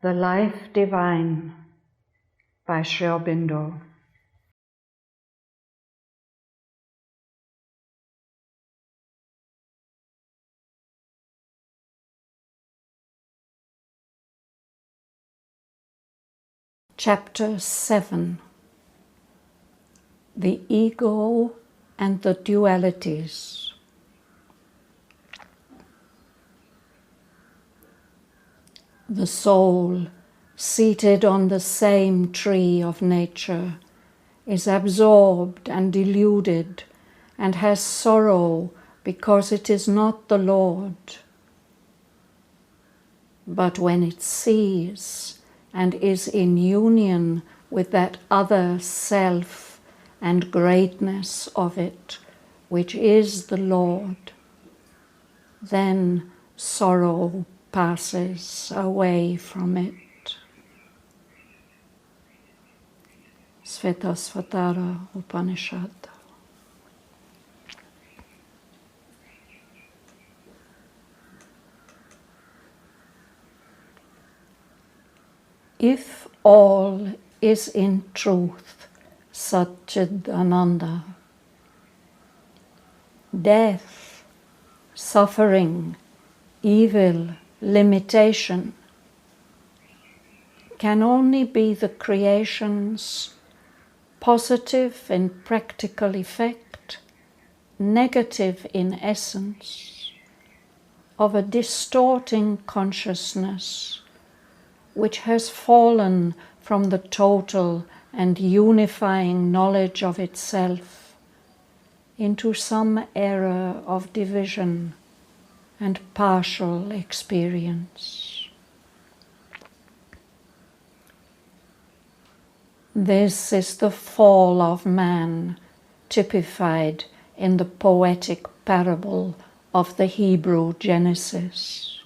The Life Divine by Sri Aurobindo. Chapter 7. The Ego and the Dualities. The soul, seated on the same tree of nature, is absorbed and deluded and has sorrow because it is not the Lord. But when it sees and is in union with that other self and greatness of it, which is the Lord, then sorrow passes away from it. Svetasvatara Upanishad. If all is in truth Satchidananda, death, suffering, evil, limitation can only be the creation's positive in practical effect, negative in essence, of a distorting consciousness which has fallen from the total and unifying knowledge of itself into some error of division and partial experience. This is the fall of man, typified in the poetic parable of the Hebrew Genesis.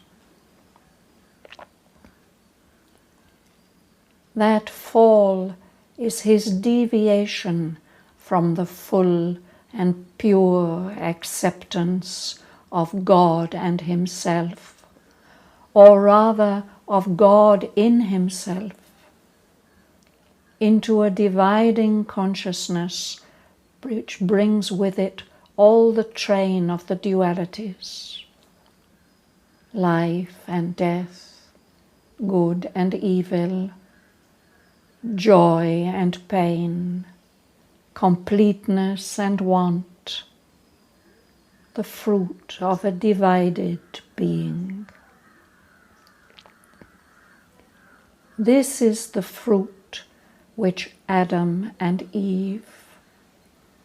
That fall is his deviation from the full and pure acceptance of God and himself, or rather of God in himself, into a dividing consciousness which brings with it all the train of the dualities, life and death, good and evil, joy and pain, completeness and want, the fruit of a divided being. This is the fruit which Adam and Eve,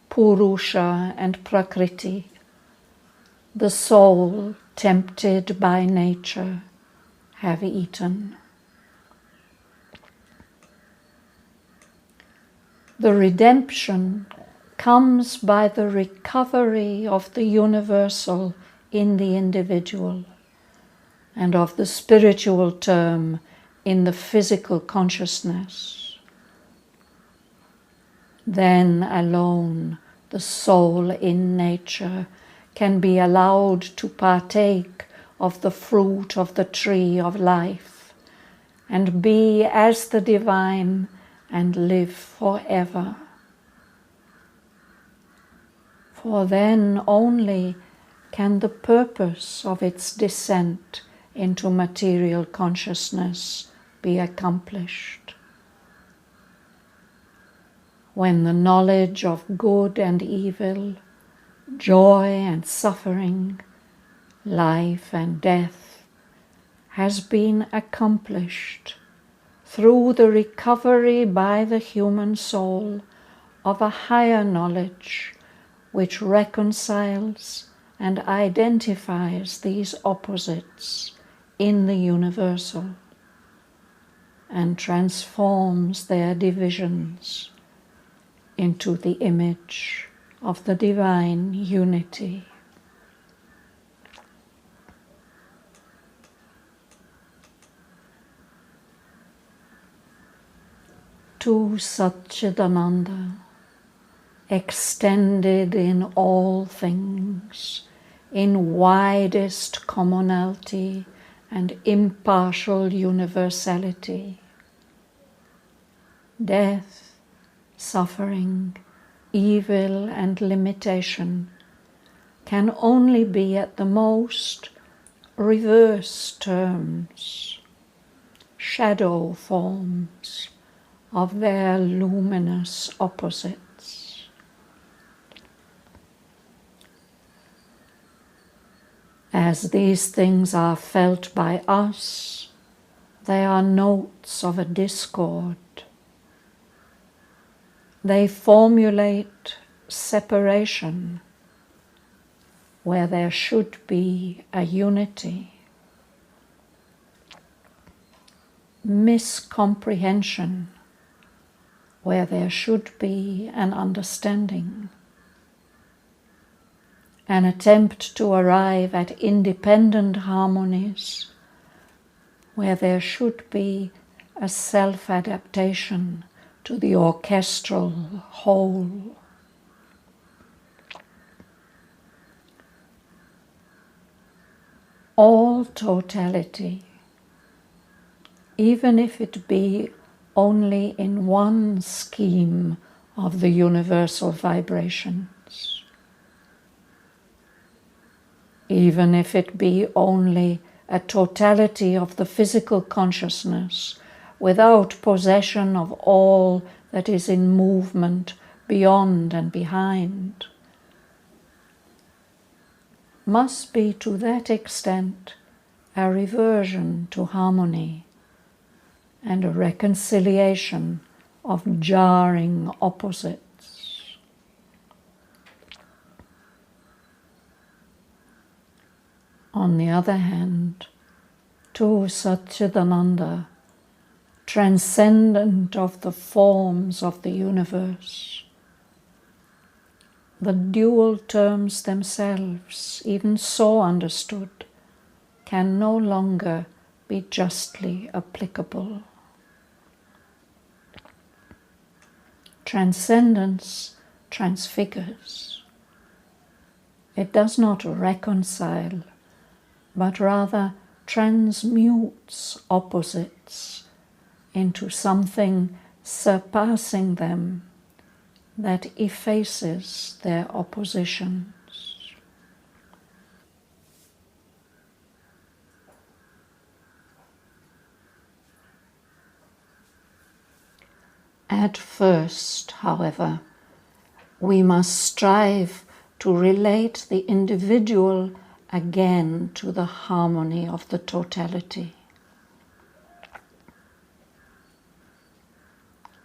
Purusha and Prakriti, the soul tempted by nature, have eaten. The redemption comes by the recovery of the universal in the individual, and of the spiritual term in the physical consciousness. Then alone the soul in nature can be allowed to partake of the fruit of the tree of life, and be as the divine and live forever. For then only can the purpose of its descent into material consciousness be accomplished. When the knowledge of good and evil, joy and suffering, life and death has been accomplished through the recovery by the human soul of a higher knowledge which reconciles and identifies these opposites in the universal and transforms their divisions into the image of the divine unity. To Satchidananda, extended in all things, in widest commonality and impartial universality. Death, suffering, evil and limitation can only be at the most reverse terms, shadow forms of their luminous opposites. As these things are felt by us, they are notes of a discord. They formulate separation where there should be a unity, miscomprehension where there should be an understanding, an attempt to arrive at independent harmonies where there should be a self-adaptation to the orchestral whole. All totality, even if it be only in one scheme of the universal vibrations, even if it be only a totality of the physical consciousness without possession of all that is in movement beyond and behind, must be to that extent a reversion to harmony and a reconciliation of jarring opposites. On the other hand, to Satchidananda, transcendent of the forms of the universe, the dual terms themselves, even so understood, can no longer be justly applicable. Transcendence transfigures. It does not reconcile, but rather transmutes opposites into something surpassing them that effaces their oppositions. At first, however, we must strive to relate the individual again to the harmony of the totality.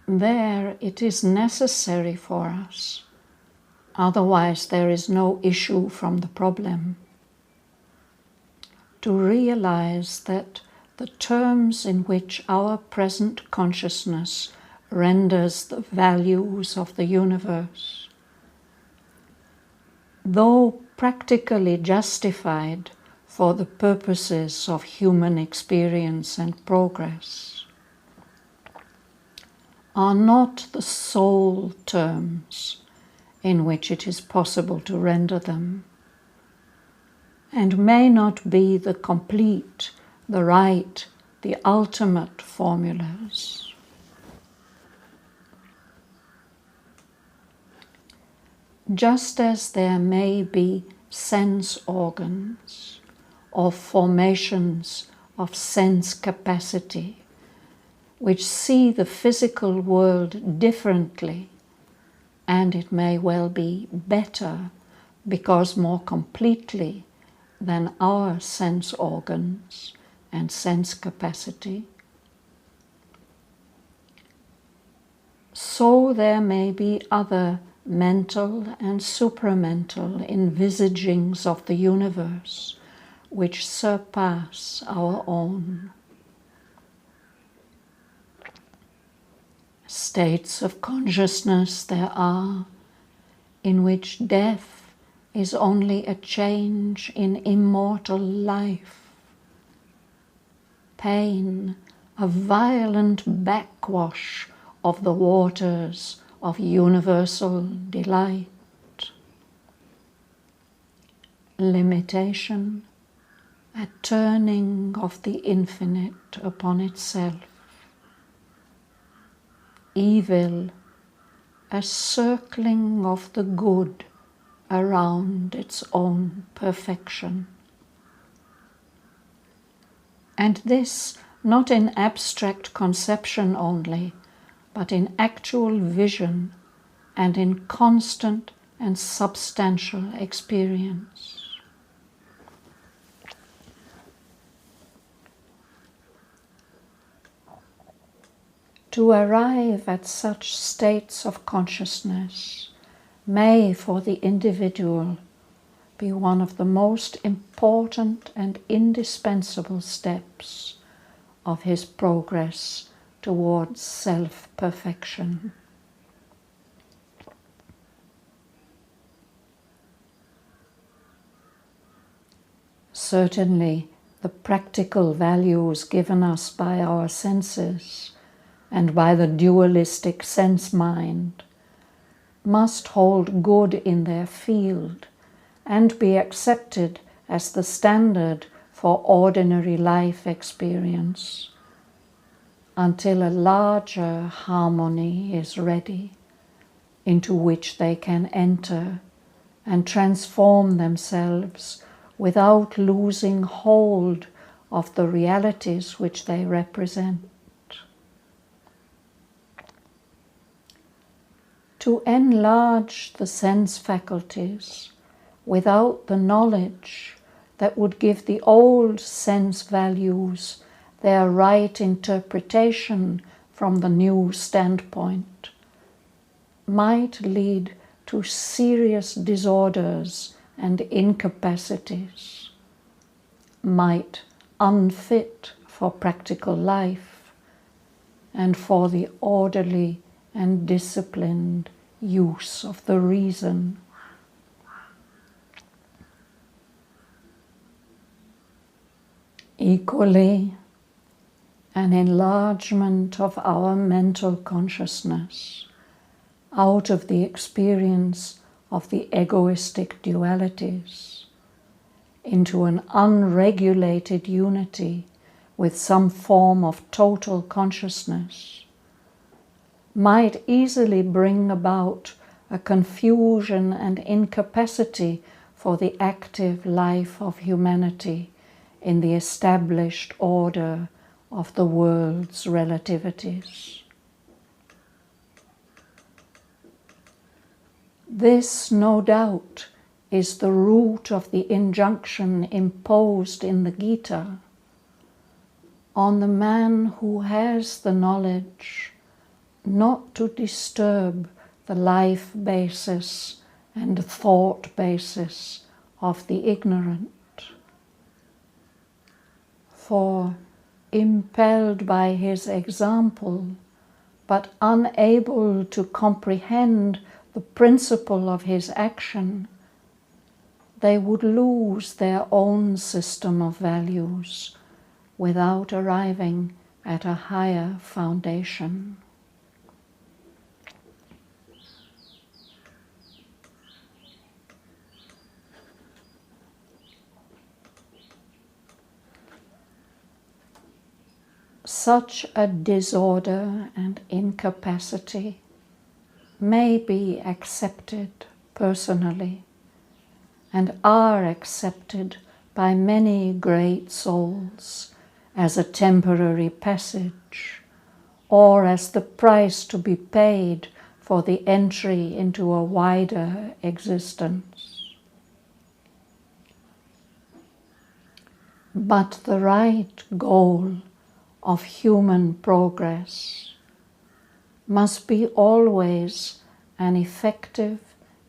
There it is necessary for us, otherwise there is no issue from the problem, to realize that the terms in which our present consciousness renders the values of the universe, though practically justified for the purposes of human experience and progress, are not the sole terms in which it is possible to render them, and may not be the complete, the right, the ultimate formulas. Just as there may be sense organs or formations of sense capacity which see the physical world differently, and it may well be better because more completely than our sense organs and sense capacity, so there may be other mental and supramental envisagings of the universe which surpass our own. States of consciousness there are in which death is only a change in immortal life, pain a violent backwash of the waters of universal delight, limitation a a turning of the infinite upon itself. Evil, a circling of the good around its own perfection. And this not in abstract conception only, but in actual vision and in constant and substantial experience. To arrive at such states of consciousness may, for the individual, be one of the most important and indispensable steps of his progress towards self-perfection. Certainly, the practical values given us by our senses and by the dualistic sense mind must hold good in their field and be accepted as the standard for ordinary life experience until a larger harmony is ready, into which they can enter and transform themselves without losing hold of the realities which they represent. To enlarge the sense faculties without the knowledge that would give the old sense values their right interpretation from the new standpoint might lead to serious disorders and incapacities, might unfit for practical life and for the orderly and disciplined use of the reason. Equally, an enlargement of our mental consciousness out of the experience of the egoistic dualities into an unregulated unity with some form of total consciousness might easily bring about a confusion and incapacity for the active life of humanity in the established order of the world's relativities. This, no doubt, is the root of the injunction imposed in the Gita on the man who has the knowledge not to disturb the life basis and thought basis of the ignorant. For, impelled by his example, but unable to comprehend the principle of his action, they would lose their own system of values without arriving at a higher foundation. Such a disorder and incapacity may be accepted personally and are accepted by many great souls as a temporary passage or as the price to be paid for the entry into a wider existence. But the right goal of human progress must be always an effective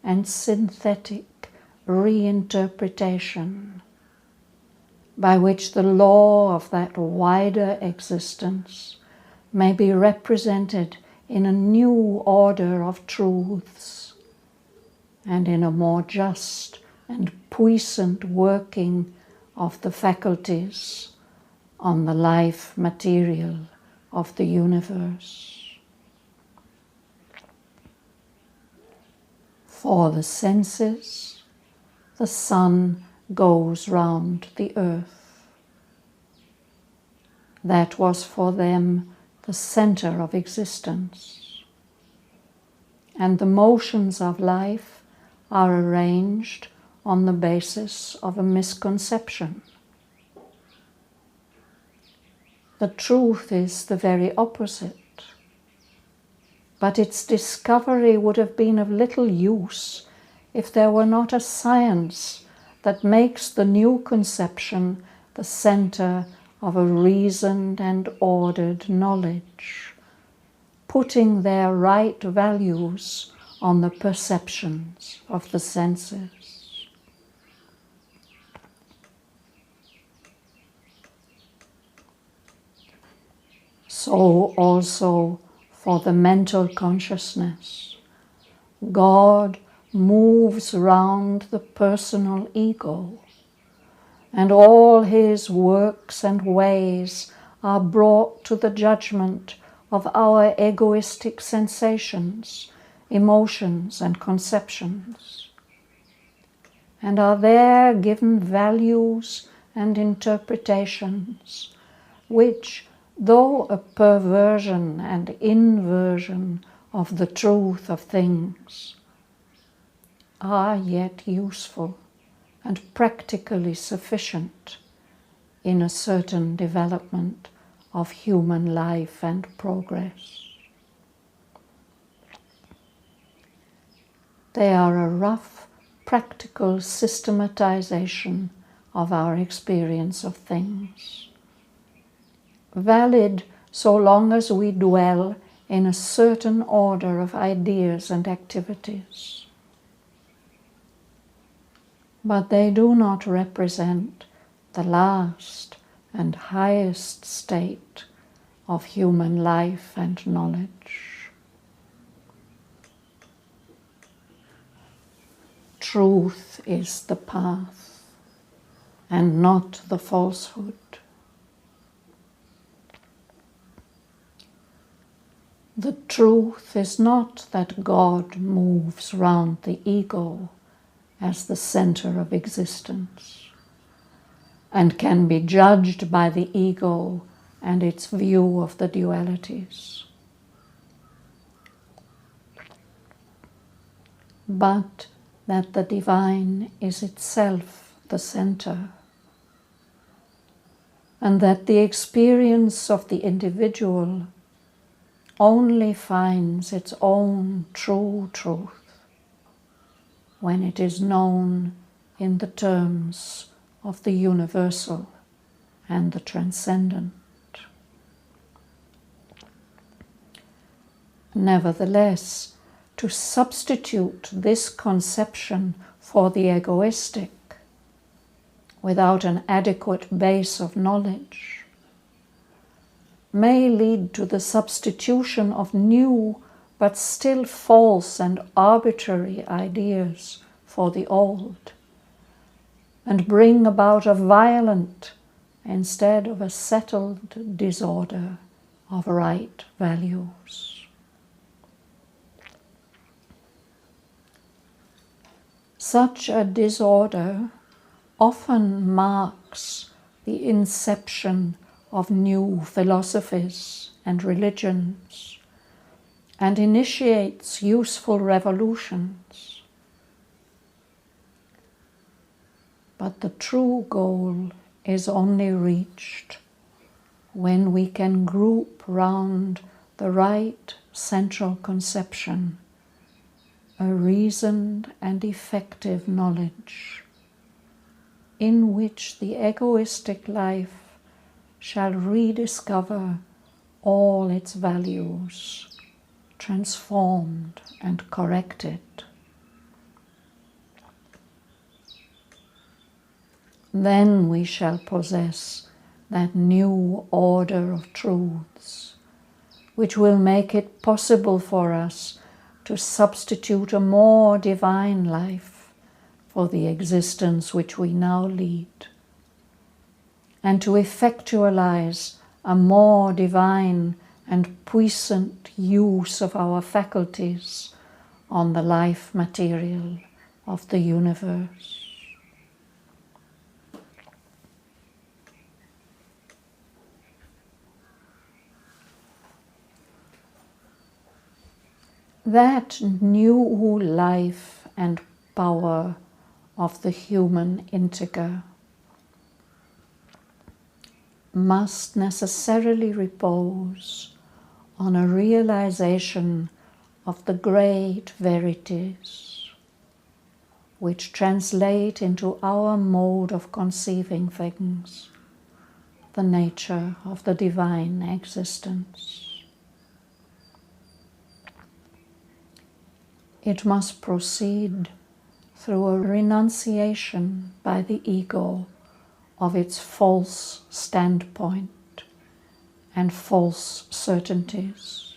and synthetic reinterpretation by which the law of that wider existence may be represented in a new order of truths and in a more just and puissant working of the faculties on the life material of the universe. For the senses, the sun goes round the earth. that was for them the center of existence. And the motions of life are arranged on the basis of a misconception. The truth is the very opposite, but its discovery would have been of little use if there were not a science that makes the new conception the center of a reasoned and ordered knowledge, putting their right values on the perceptions of the senses. So also for the mental consciousness, God moves round the personal ego, and all his works and ways are brought to the judgment of our egoistic sensations, emotions, and conceptions, and are there given values and interpretations which, though a perversion and inversion of the truth of things, are yet useful and practically sufficient in a certain development of human life and progress. They are a rough, practical systematization of our experience of things, valid so long as we dwell in a certain order of ideas and activities. But they do not represent the last and highest state of human life and knowledge. Truth is the path, and not the falsehood. The truth is not that God moves round the ego as the center of existence, and can be judged by the ego and its view of the dualities, but that the divine is itself the center, and that the experience of the individual only finds its own true truth when it is known in the terms of the universal and the transcendent. Nevertheless, to substitute this conception for the egoistic without an adequate base of knowledge may lead to the substitution of new but still false and arbitrary ideas for the old, and bring about a violent instead of a settled disorder of right values. Such a disorder often marks the inception of new philosophies and religions, and initiates useful revolutions. But the true goal is only reached when we can group round the right central conception a reasoned and effective knowledge, in which the egoistic life shall rediscover all its values, transformed and corrected. Then we shall possess that new order of truths, which will make it possible for us to substitute a more divine life for the existence which we now lead, and to effectualize a more divine and puissant use of our faculties on the life material of the universe. That new life and power of the human integer must necessarily repose on a realization of the great verities which translate into our mode of conceiving things the nature of the divine existence. It must proceed through a renunciation by the ego of its false standpoint and false certainties,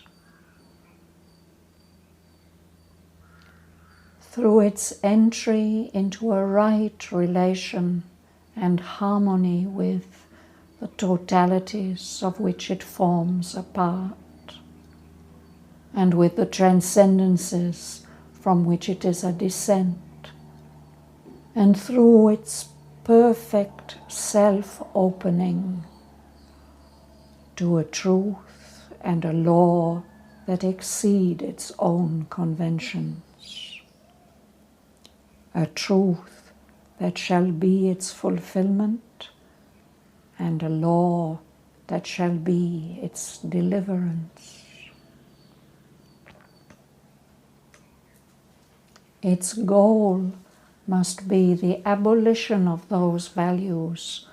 through its entry into a right relation and harmony with the totalities of which it forms a part, and with the transcendences from which it is a descent, and through its perfect self-opening to a truth and a law that exceed its own conventions, a truth that shall be its fulfillment, and a law that shall be its deliverance. Its goal must be the abolition of those values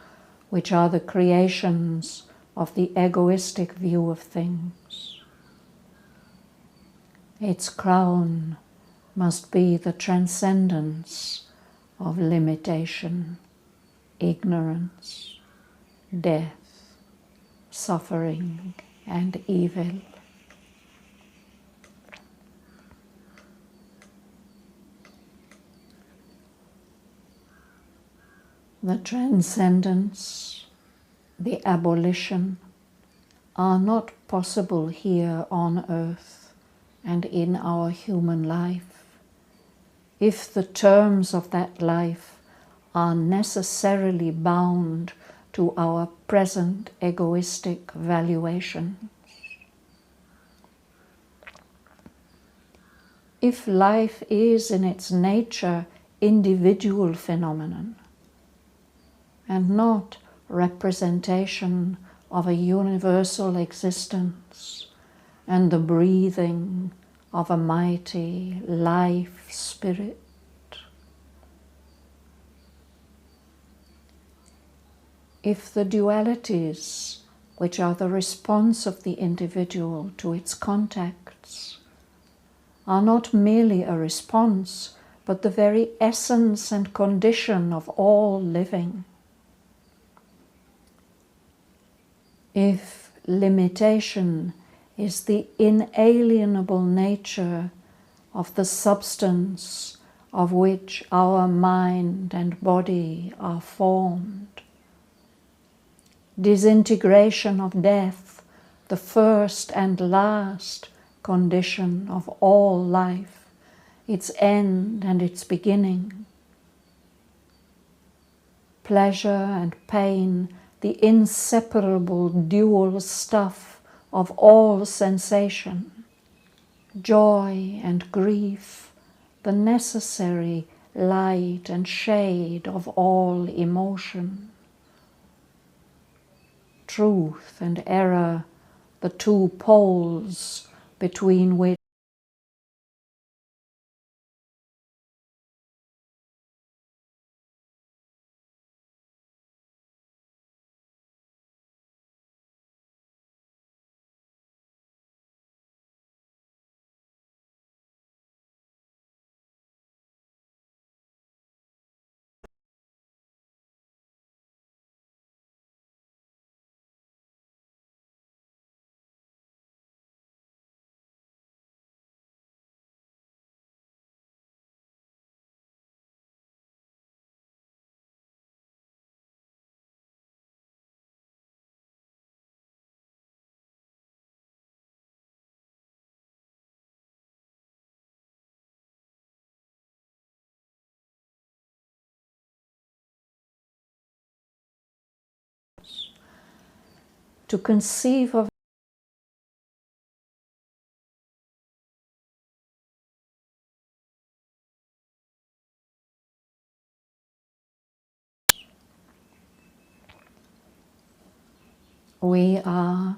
which are the creations of the egoistic view of things. Its crown must be the transcendence of limitation, ignorance, death, suffering, and evil. The transcendence, the abolition, are not possible here on earth and in our human life if the terms of that life are necessarily bound to our present egoistic valuations. If life is in its nature individual phenomenon and not representation of a universal existence and the breathing of a mighty life spirit, if the dualities, which are the response of the individual to its contacts, are not merely a response, but the very essence and condition of all living, if limitation is the inalienable nature of the substance of which our mind and body are formed, disintegration of death, the first and last condition of all life, its end and its beginning, pleasure and pain, the inseparable dual stuff of all sensation, joy and grief, the necessary light and shade of all emotion, truth and error, the two poles between which to conceive of We are,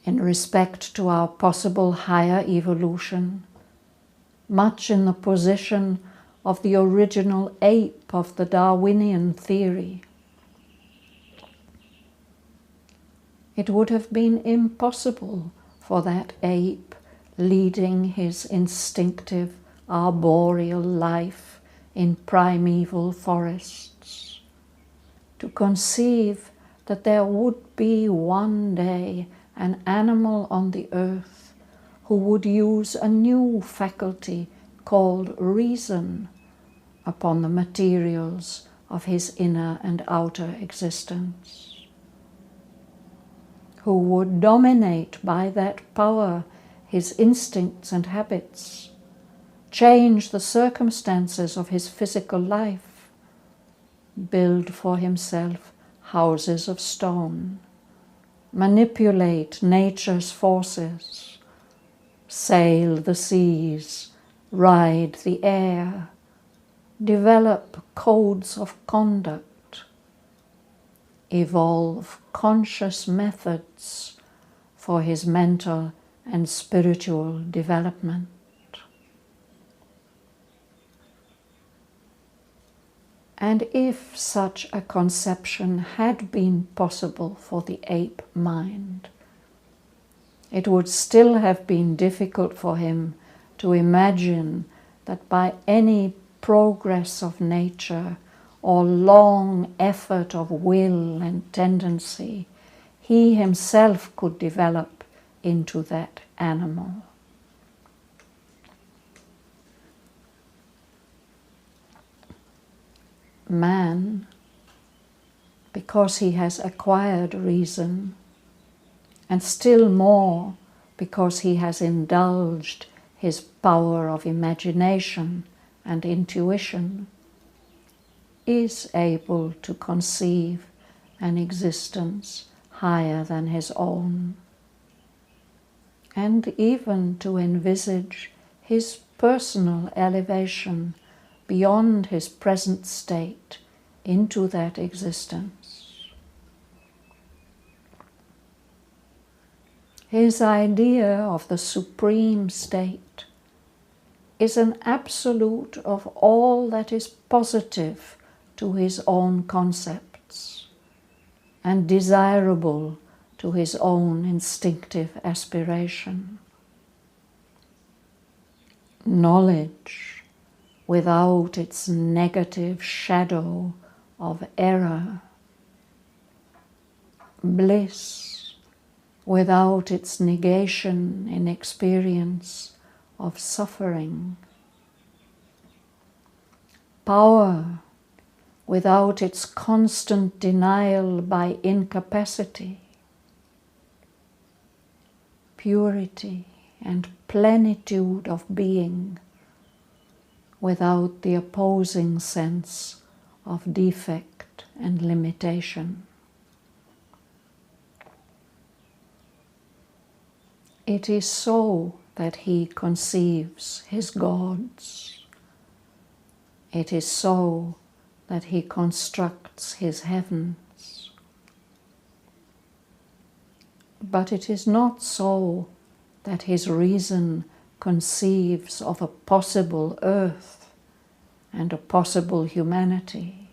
in respect to our possible higher evolution, much in the position of the original ape of the Darwinian theory. It would have been impossible for that ape leading his instinctive arboreal life in primeval forests to conceive that there would be one day an animal on the earth who would use a new faculty called reason upon the materials of his inner and outer existence, who would dominate by that power his instincts and habits, change the circumstances of his physical life, build for himself houses of stone, manipulate nature's forces, sail the seas, ride the air, develop codes of conduct, evolve conscious methods for his mental and spiritual development. And if such a conception had been possible for the ape mind, it would still have been difficult for him to imagine that by any progress of nature or long effort of will and tendency, he himself could develop into that animal. Man, because he has acquired reason, and still more because he has indulged his power of imagination and intuition, is able to conceive an existence higher than his own, and even to envisage his personal elevation beyond his present state into that existence. His idea of the supreme state is an absolute of all that is positive to his own concepts and desirable to his own instinctive aspiration. Knowledge without its negative shadow of error, bliss without its negation in experience of suffering, power without its constant denial by incapacity, purity and plenitude of being without the opposing sense of defect and limitation. It is so that he conceives his gods. It is so that he constructs his heavens. But it is not so that his reason conceives of a possible earth and a possible humanity.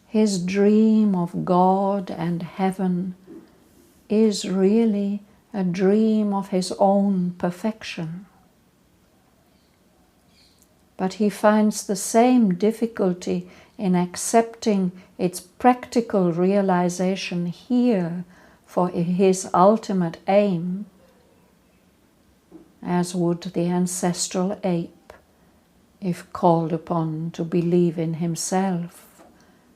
His dream of God and heaven is really a dream of his own perfection. But he finds the same difficulty in accepting its practical realization here for his ultimate aim, as would the ancestral ape if called upon to believe in himself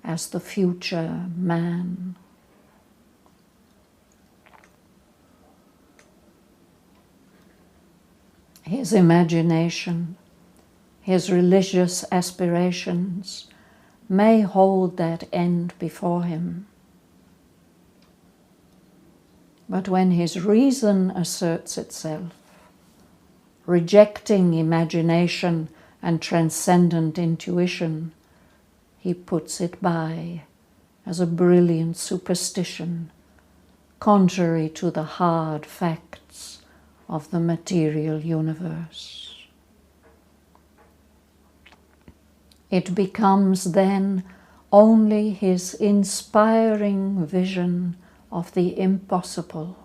as the future man. His imagination, his religious aspirations may hold that end before him. But when his reason asserts itself, rejecting imagination and transcendent intuition, he puts it by as a brilliant superstition, contrary to the hard facts of the material universe. It becomes then only his inspiring vision of the impossible.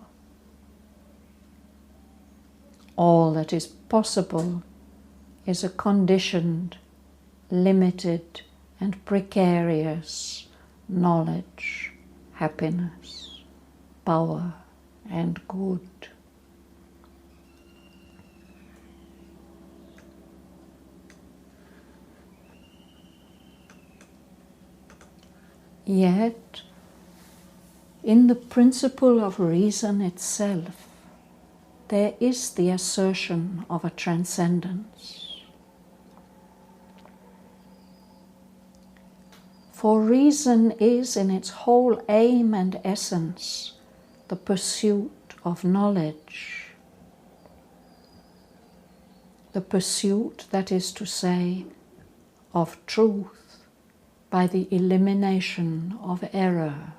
All that is possible is a conditioned, limited, and precarious knowledge, happiness, power, and good. Yet, in the principle of reason itself, there is the assertion of a transcendence. For reason is in its whole aim and essence the pursuit of knowledge. The pursuit, that is to say, of truth by the elimination of error.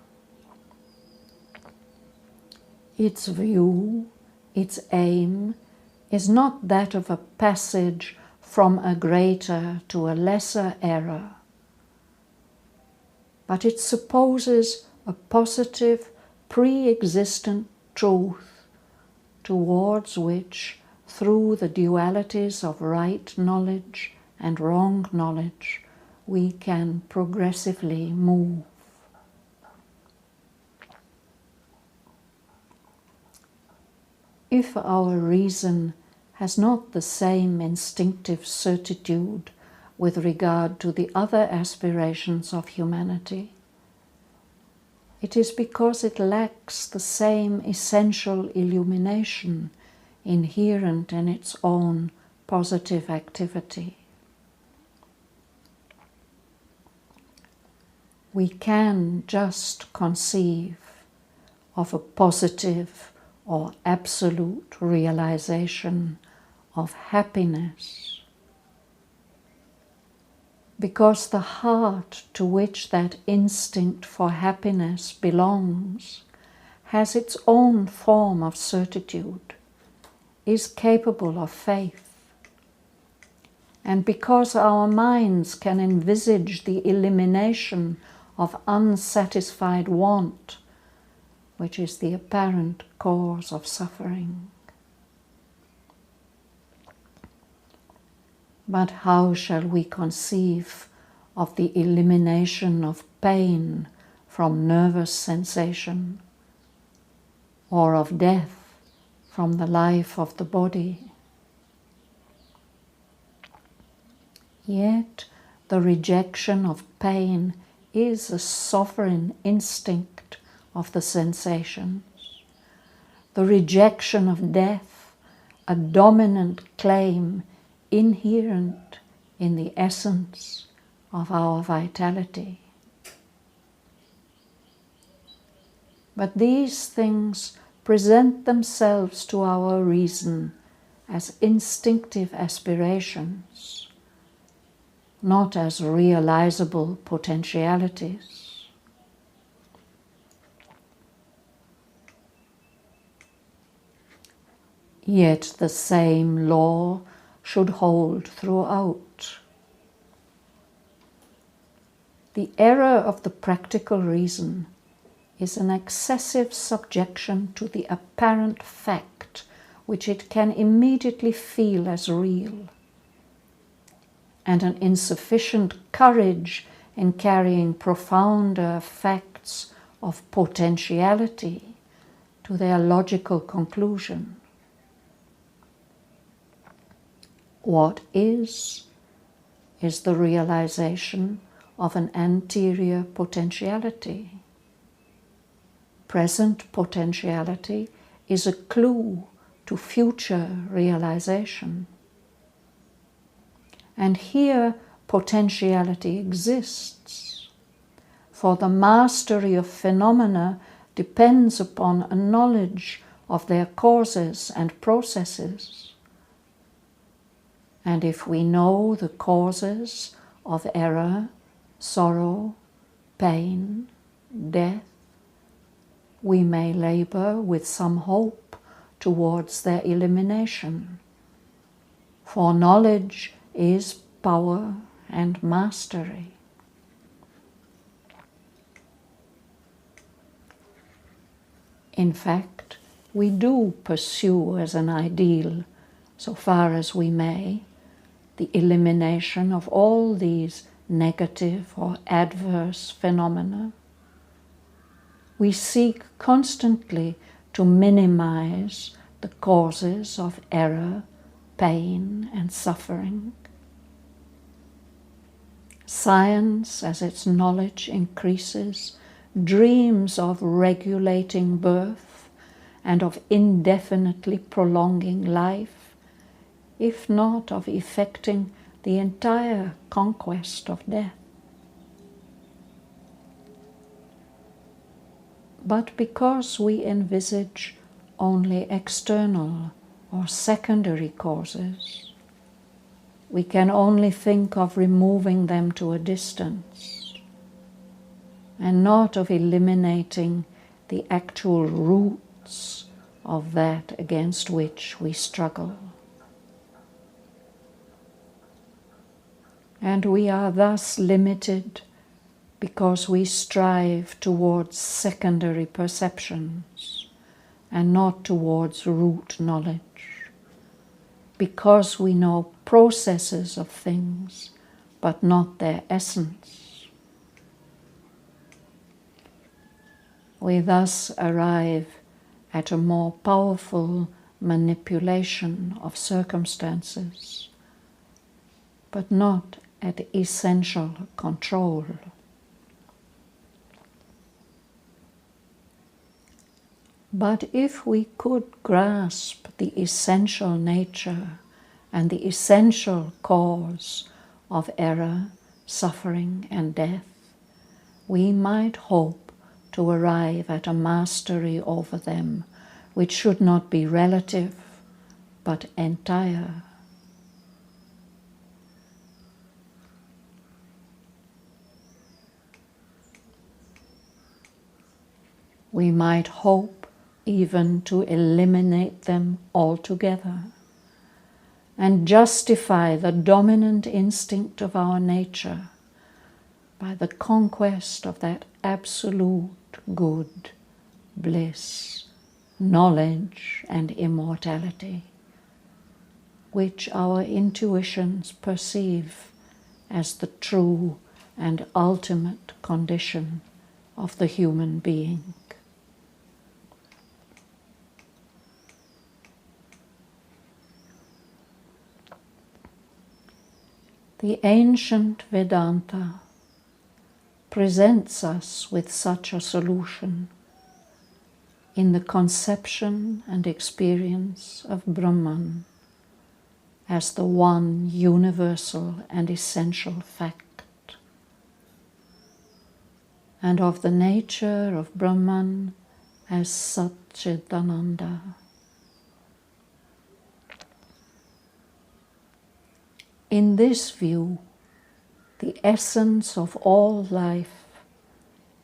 Its view, its aim, is not that of a passage from a greater to a lesser error, but it supposes a positive, pre-existent truth towards which, through the dualities of right knowledge and wrong knowledge, we can progressively move. If our reason has not the same instinctive certitude with regard to the other aspirations of humanity, it is because it lacks the same essential illumination inherent in its own positive activity. We can just conceive of a positive or absolute realization of happiness, because the heart to which that instinct for happiness belongs has its own form of certitude, is capable of faith. And because our minds can envisage the elimination of unsatisfied want, which is the apparent cause of suffering. But how shall we conceive of the elimination of pain from nervous sensation, or of death from the life of the body? Yet the rejection of pain is a sovereign instinct of the sensations. The rejection of death, a dominant claim inherent in the essence of our vitality. But these things present themselves to our reason as instinctive aspirations, not as realizable potentialities. Yet the same law should hold throughout. The error of the practical reason is an excessive subjection to the apparent fact which it can immediately feel as real, and an insufficient courage in carrying profounder facts of potentiality to their logical conclusion. What is the realization of an anterior potentiality. Present potentiality is a clue to future realization. And here potentiality exists, for the mastery of phenomena depends upon a knowledge of their causes and processes. And if we know the causes of error, sorrow, pain, death, we may labor with some hope towards their elimination. For knowledge is power and mastery. In fact, we do pursue as an ideal, so far as we may, the elimination of all these negative or adverse phenomena. We seek constantly to minimize the causes of error, pain, and suffering. Science, as its knowledge increases, dreams of regulating birth and of indefinitely prolonging life, if not of effecting the entire conquest of death. But because we envisage only external or secondary causes, we can only think of removing them to a distance, and not of eliminating the actual roots of that against which we struggle. And we are thus limited because we strive towards secondary perceptions and not towards root knowledge, because we know processes of things but not their essence. We thus arrive at a more powerful manipulation of circumstances, but not at essential control. But if we could grasp the essential nature and the essential cause of error, suffering, and death, we might hope to arrive at a mastery over them which should not be relative but entire. We might hope even to eliminate them altogether and justify the dominant instinct of our nature by the conquest of that absolute good, bliss, knowledge, and immortality, which our intuitions perceive as the true and ultimate condition of the human being. The ancient Vedanta presents us with such a solution in the conception and experience of Brahman as the one universal and essential fact, and of the nature of Brahman as Satchidananda. In this view, the essence of all life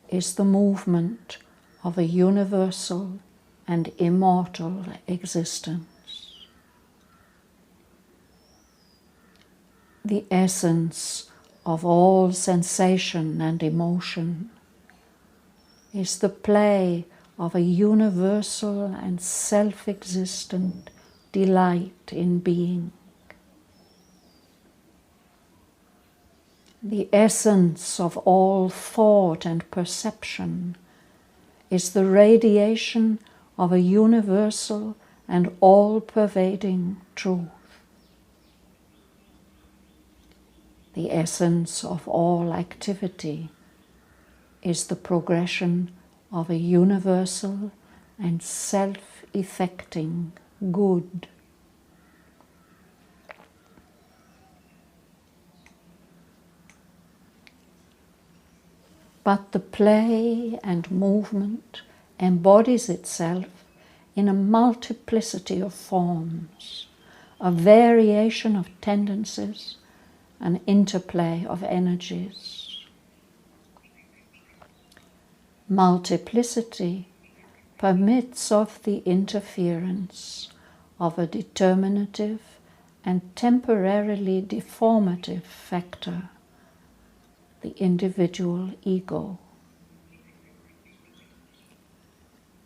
is the movement of a universal and immortal existence. The essence of all sensation and emotion is the play of a universal and self-existent delight in being. The essence of all thought and perception is the radiation of a universal and all-pervading truth. The essence of all activity is the progression of a universal and self-effecting good. But the play and movement embodies itself in a multiplicity of forms, a variation of tendencies, an interplay of energies. Multiplicity permits of the interference of a determinative and temporarily deformative factor, the individual ego.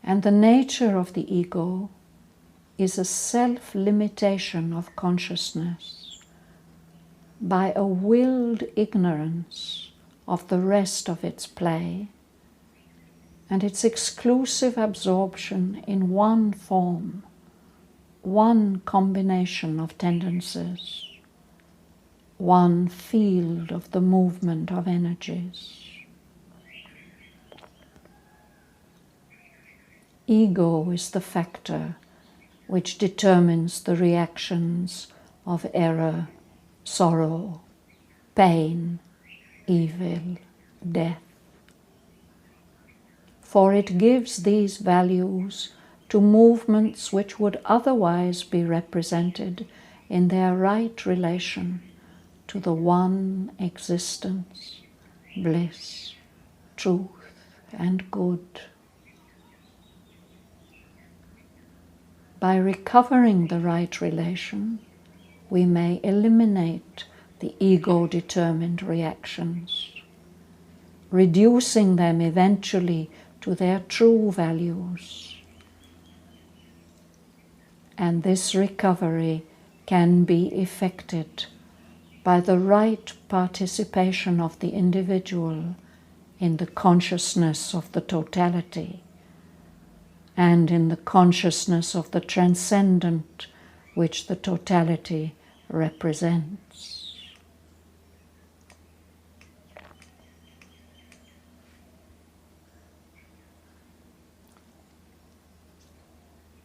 And the nature of the ego is a self-limitation of consciousness by a willed ignorance of the rest of its play and its exclusive absorption in one form, one combination of tendencies, one field of the movement of energies. Ego is the factor which determines the reactions of error, sorrow, pain, evil, death. For it gives these values to movements which would otherwise be represented in their right relation to the one existence, bliss, truth, and good. By recovering the right relation, we may eliminate the ego-determined reactions, reducing them eventually to their true values. And this recovery can be effected by the right participation of the individual in the consciousness of the totality and in the consciousness of the transcendent which the totality represents.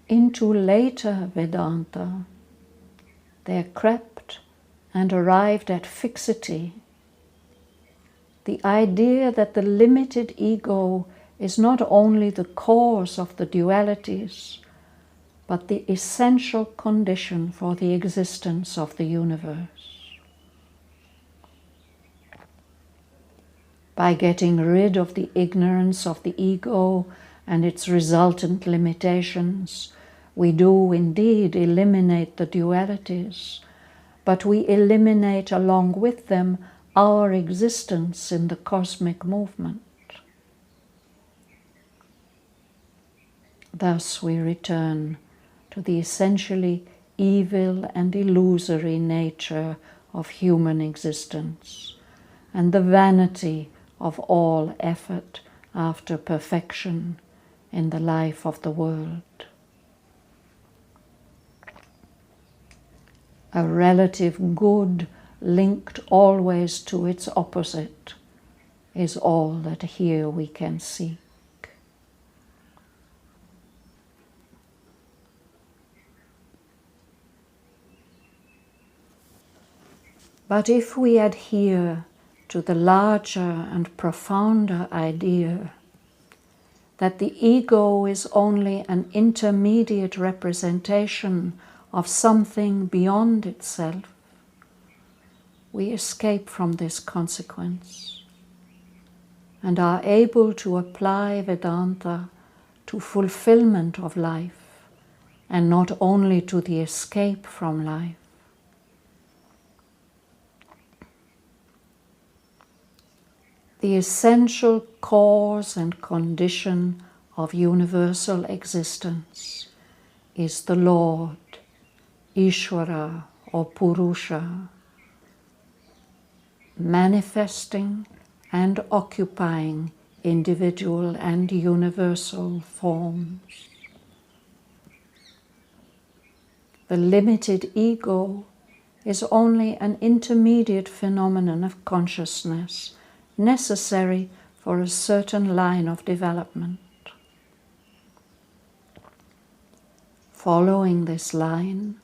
Into later Vedanta, there crept and arrived at fixity the idea that the limited ego is not only the cause of the dualities, but the essential condition for the existence of the universe. By getting rid of the ignorance of the ego and its resultant limitations, we do indeed eliminate the dualities, but we eliminate along with them our existence in the cosmic movement. Thus we return to the essentially evil and illusory nature of human existence and the vanity of all effort after perfection in the life of the world. A relative good linked always to its opposite is all that here we can seek. But if we adhere to the larger and profounder idea that the ego is only an intermediate representation of something beyond itself, we escape from this consequence and are able to apply Vedanta to fulfillment of life and not only to the escape from life. The essential cause and condition of universal existence is the Lord, Ishvara or Purusha, manifesting and occupying individual and universal forms. The limited ego is only an intermediate phenomenon of consciousness necessary for a certain line of development. Following this line,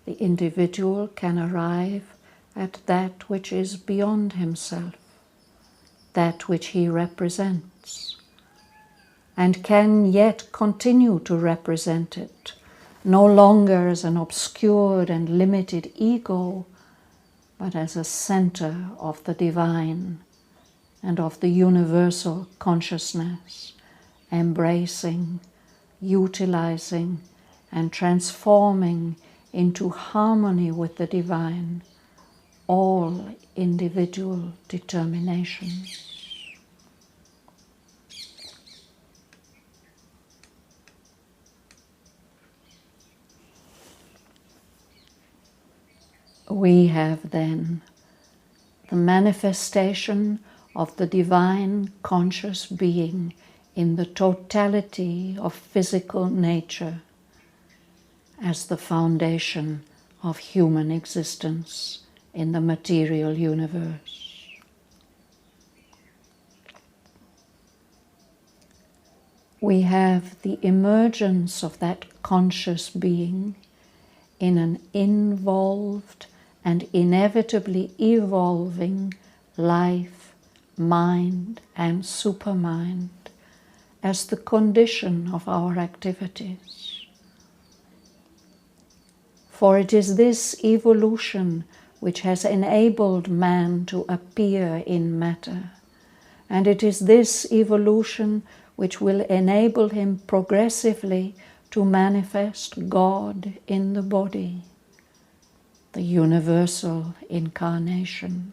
the individual can arrive at that which is beyond himself, that which he represents, and can yet continue to represent it, no longer as an obscured and limited ego, but as a center of the divine, and of the universal consciousness, embracing, utilizing, and transforming into harmony with the divine all individual determinations. We have then the manifestation of the divine conscious being in the totality of physical nature as the foundation of human existence in the material universe. We have the emergence of that conscious being in an involved and inevitably evolving life, mind, and supermind as the condition of our activities. For it is this evolution which has enabled man to appear in matter, and it is this evolution which will enable him progressively to manifest God in the body, the universal incarnation.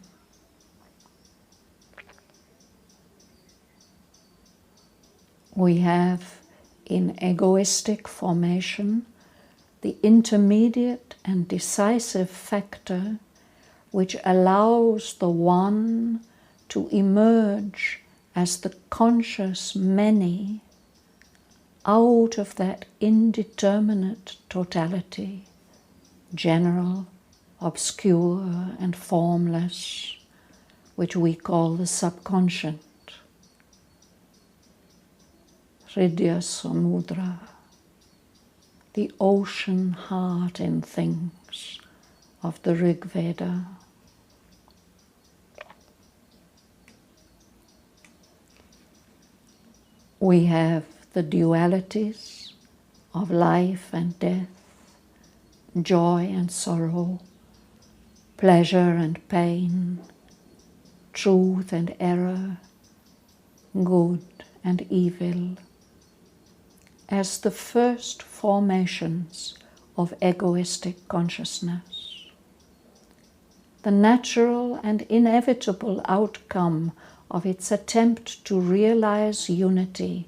We have in egoistic formation the intermediate and decisive factor which allows the one to emerge as the conscious many out of that indeterminate totality, general, obscure, and formless, which we call the subconscient. Hridaya Samudra, the ocean heart in things of the Rig Veda. We have the dualities of life and death, joy and sorrow, pleasure and pain, truth and error, good and evil, as the first formations of egoistic consciousness. The natural and inevitable outcome of its attempt to realize unity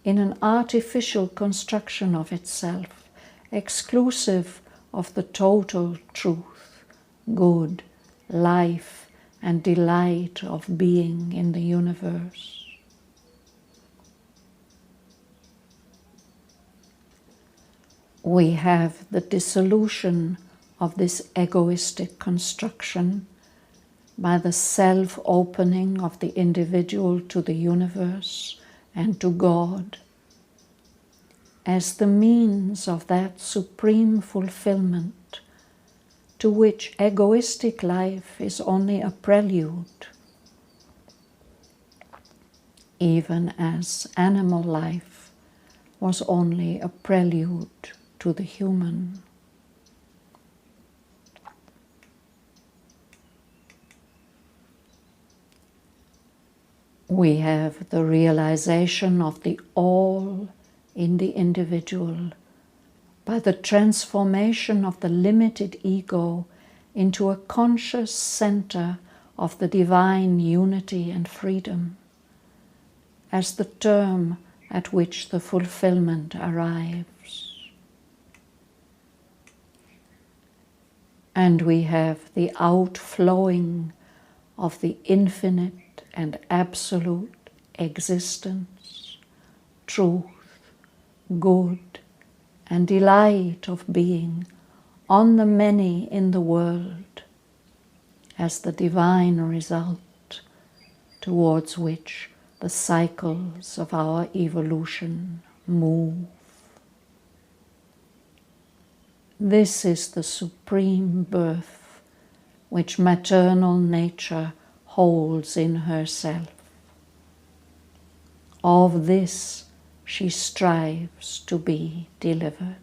in an artificial construction of itself, exclusive of the total truth, good, life, and delight of being in the universe. We have the dissolution of this egoistic construction by the self-opening of the individual to the universe and to God, as the means of that supreme fulfillment to which egoistic life is only a prelude, even as animal life was only a prelude to the human. We have the realization of the all in the individual by the transformation of the limited ego into a conscious center of the divine unity and freedom, as the term at which the fulfillment arrives. And we have the outflowing of the infinite and absolute existence, truth, good, and delight of being on the many in the world as the divine result towards which the cycles of our evolution move. This is the supreme birth which maternal nature holds in herself. Of this she strives to be delivered.